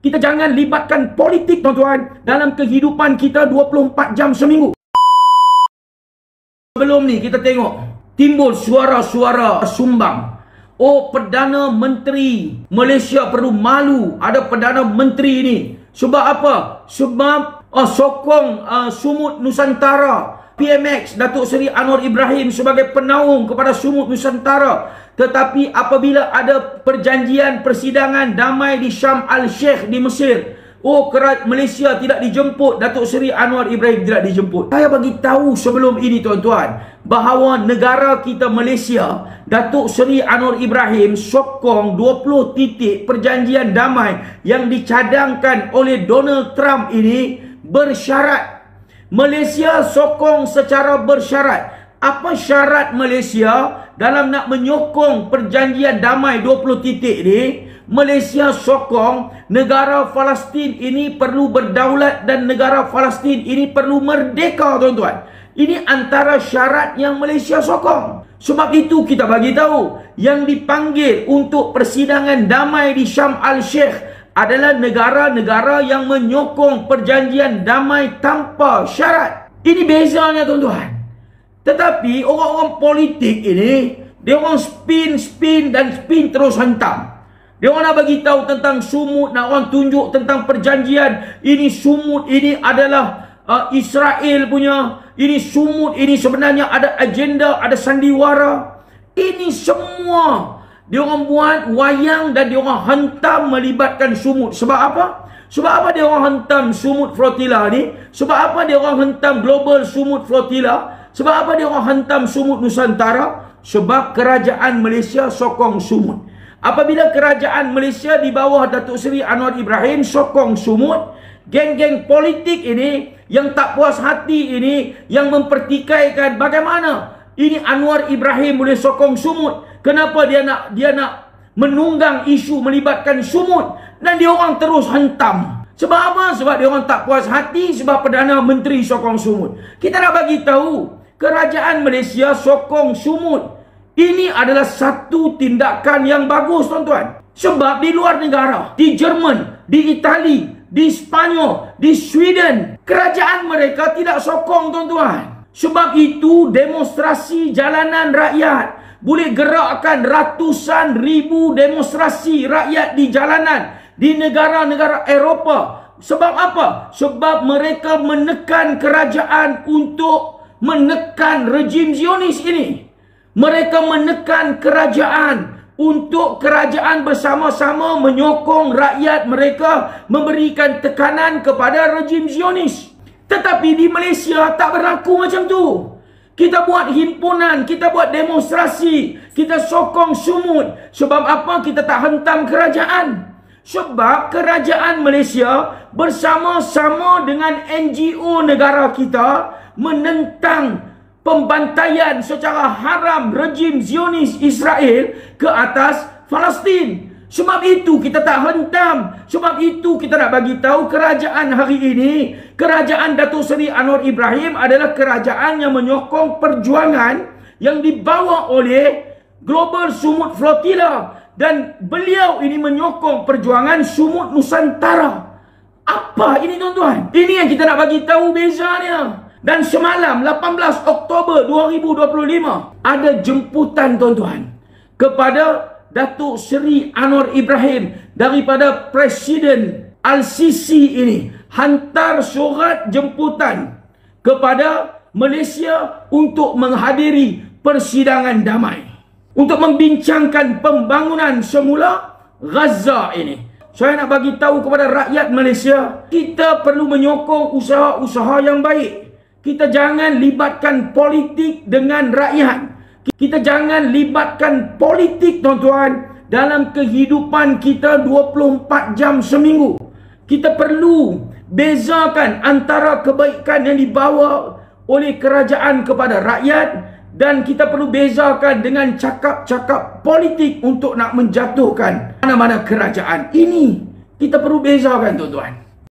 Kita jangan libatkan politik, tuan-tuan, dalam kehidupan kita 24 jam seminggu. Sebelum ni kita tengok timbul suara-suara sumbang. Oh, Perdana Menteri Malaysia perlu malu ada Perdana Menteri ni. Sebab apa? Sebab sokong Sumut Nusantara. PMX Datuk Seri Anwar Ibrahim sebagai penaung kepada Sumut Nusantara. Tetapi apabila ada perjanjian persidangan damai di Sharm el-Sheikh di Mesir, Malaysia tidak dijemput, Datuk Seri Anwar Ibrahim tidak dijemput. Saya bagi tahu sebelum ini, tuan-tuan, bahawa negara kita Malaysia, Datuk Seri Anwar Ibrahim sokong 20 titik perjanjian damai yang dicadangkan oleh Donald Trump ini bersyarat. Malaysia sokong secara bersyarat. Apa syarat Malaysia dalam nak menyokong perjanjian damai 20 titik ni? Malaysia sokong negara Palestin ini perlu berdaulat dan negara Palestin ini perlu merdeka, tuan-tuan. Ini antara syarat yang Malaysia sokong. Sebab itu kita bagi tahu yang dipanggil untuk persidangan damai di Sharm el-Sheikh adalah negara-negara yang menyokong perjanjian damai tanpa syarat. Ini bezanya, tuan-tuan. Tetapi orang-orang politik ini, dia orang spin dan spin terus hantam. Dia orang nak bagi tahu tentang Sumut, nak orang tunjuk tentang perjanjian. Ini Sumut ini adalah Israel punya. Ini Sumut ini sebenarnya ada agenda, ada sandiwara. Ini semua dia orang buat wayang dan dia orang hantam melibatkan Sumut. Sebab apa? Sebab apa dia orang hantam Sumut Flotilla ni? Sebab apa dia orang hantam Global Sumut Flotilla? Sebab apa dia orang hantam Sumut Nusantara? Sebab kerajaan Malaysia sokong Sumut. Apabila kerajaan Malaysia di bawah Datuk Seri Anwar Ibrahim sokong Sumut, geng-geng politik ini yang tak puas hati ini, yang mempertikaikan bagaimana ini Anwar Ibrahim boleh sokong Sumut. Kenapa dia nak menunggang isu melibatkan Sumut, dan dia orang terus hantam. Sebab apa? Sebab dia orang tak puas hati sebab Perdana Menteri sokong Sumut. Kita nak bagi tahu kerajaan Malaysia sokong Sumut. Ini adalah satu tindakan yang bagus, tuan-tuan. Sebab di luar negara, di Jerman, di Itali, di Spanyol, di Sweden, kerajaan mereka tidak sokong, tuan-tuan. Sebab itu demonstrasi jalanan rakyat boleh gerakkan ratusan ribu demonstrasi rakyat di jalanan di negara-negara Eropah. Sebab apa? Sebab mereka menekan kerajaan untuk menekan rejim Zionis ini. Mereka menekan kerajaan untuk kerajaan bersama-sama menyokong rakyat mereka memberikan tekanan kepada rejim Zionis. Tetapi di Malaysia tak berlaku macam tu. Kita buat himpunan, kita buat demonstrasi, kita sokong Sumut. Sebab apa? Kita tak hentam kerajaan. Sebab kerajaan Malaysia bersama-sama dengan NGO negara kita menentang pembantaian secara haram rejim Zionis Israel ke atas Palestin. Sebab itu kita tak hentam. Sebab itu kita nak bagi tahu kerajaan hari ini, kerajaan Datuk Seri Anwar Ibrahim adalah kerajaan yang menyokong perjuangan yang dibawa oleh Global Sumut Flotilla. Dan beliau ini menyokong perjuangan Sumut Nusantara. Apa ini, tuan-tuan? Ini yang kita nak bagi tahu bezanya. Dan semalam 18 Oktober 2025 ada jemputan, tuan-tuan, kepada Datuk Seri Anwar Ibrahim daripada Presiden Al-Sisi ini. Hantar surat jemputan kepada Malaysia untuk menghadiri persidangan damai, untuk membincangkan pembangunan semula Gaza ini. Saya nak bagi tahu kepada rakyat Malaysia, kita perlu menyokong usaha-usaha yang baik. Kita jangan libatkan politik dengan rakyat. Kita jangan libatkan politik, tuan-tuan, dalam kehidupan kita 24 jam seminggu. Kita perlu bezakan antara kebaikan yang dibawa oleh kerajaan kepada rakyat, dan kita perlu bezakan dengan cakap-cakap politik untuk nak menjatuhkan mana-mana kerajaan. Ini kita perlu bezakan, tuan-tuan.